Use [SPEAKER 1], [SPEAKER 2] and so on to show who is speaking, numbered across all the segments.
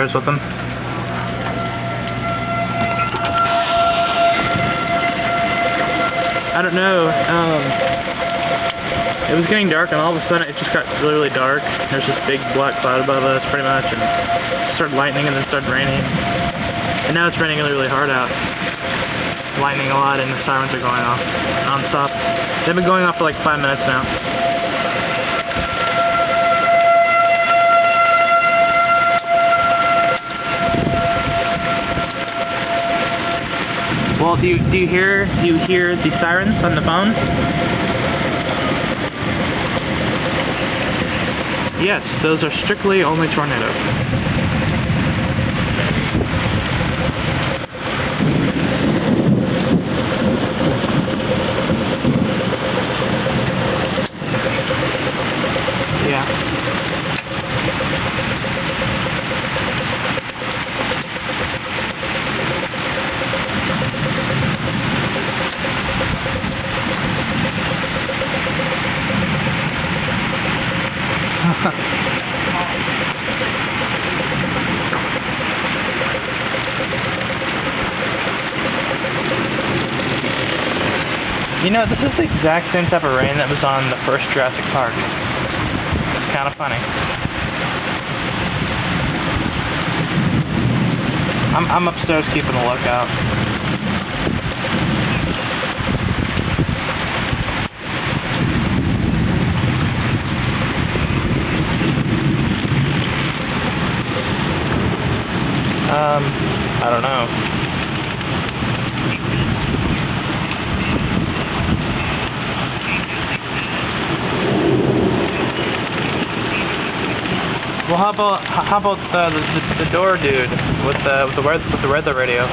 [SPEAKER 1] upstairs with him. I don't know. It was getting dark, and all of a sudden it just got really, really dark. There's this big black cloud above us, pretty much, and it started lightning, and then started raining. And now it's raining really, really hard out. Lightning a lot, and the sirens are going off non-stop. They've been going off for like 5 minutes now. Well, do you hear the sirens on the phone? Yes, those are strictly only tornado. Yeah. You know, this is the exact same type of rain that was on the first Jurassic Park. It's kind of funny. I'm upstairs keeping a lookout. I don't know. Well, how about the door dude with the weather radio?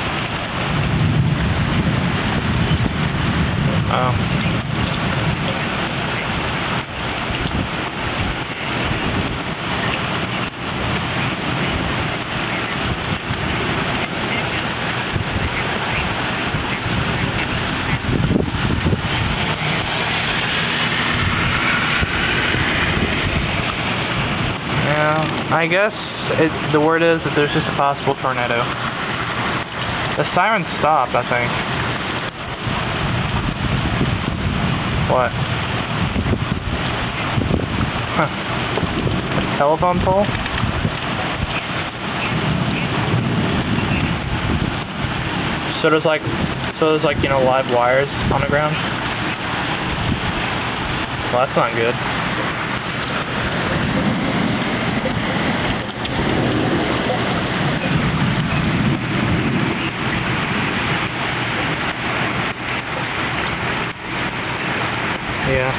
[SPEAKER 1] Oh. I guess the word is that there's just a possible tornado. The sirens stopped, I think. What? Huh. A telephone pole? So there's like, you know, live wires on the ground? Well, that's not good. Yeah.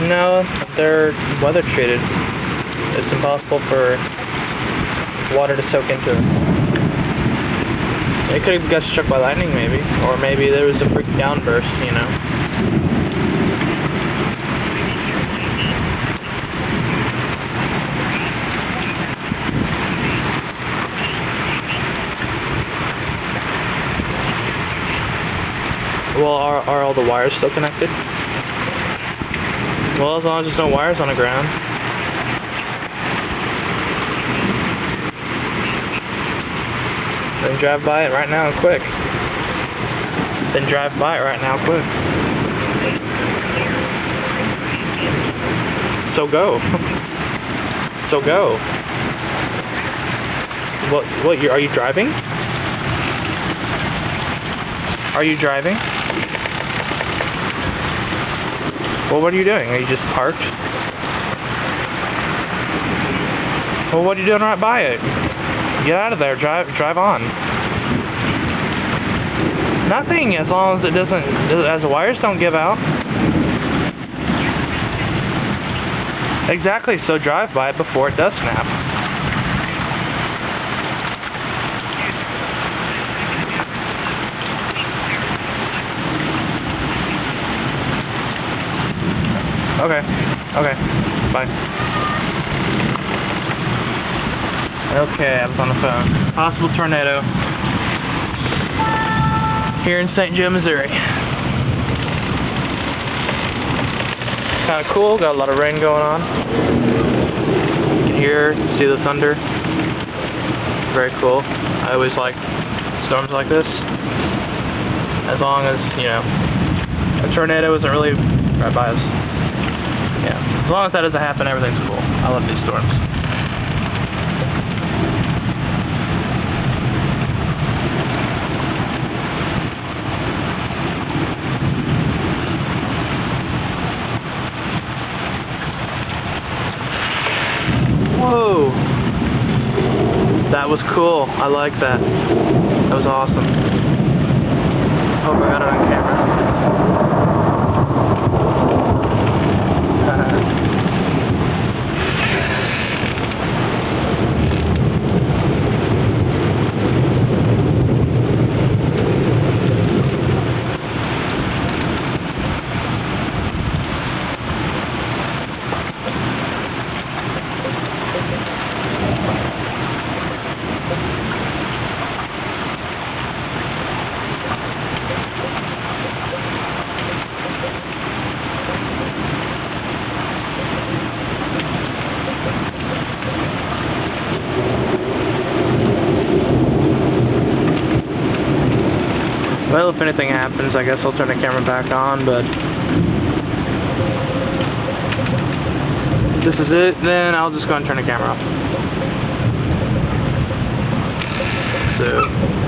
[SPEAKER 1] No, they're weather treated. It's impossible for water to soak into them. It could have got struck by lightning, maybe, or maybe there was a freak downburst, you know. Well, are all the wires still connected? Well, as long as there's no wires on the ground. Then drive by it right now, quick. Then drive by it right now, quick. So go. So go. What? Are you driving? Are you driving? Well, what are you doing? Are you just parked? Well, what are you doing right by it? Get out of there. Drive on. Nothing, as long as it doesn't, as the wires don't give out. Exactly. So drive by it before it does snap. Okay. Okay. Bye. Okay, I was on the phone. Possible tornado. here in St. Joe, Missouri. Kind of cool, got a lot of rain going on. You can hear, see the thunder. Very cool. I always like storms like this. As long as, you know, a tornado isn't really right by us. Yeah, as long as that doesn't happen, everything's cool. I love these storms. Whoa! That was cool. I like that. That was awesome. Hope I got it on camera. Well, if anything happens, I guess I'll turn the camera back on, but if this is it, then I'll just go and turn the camera off. So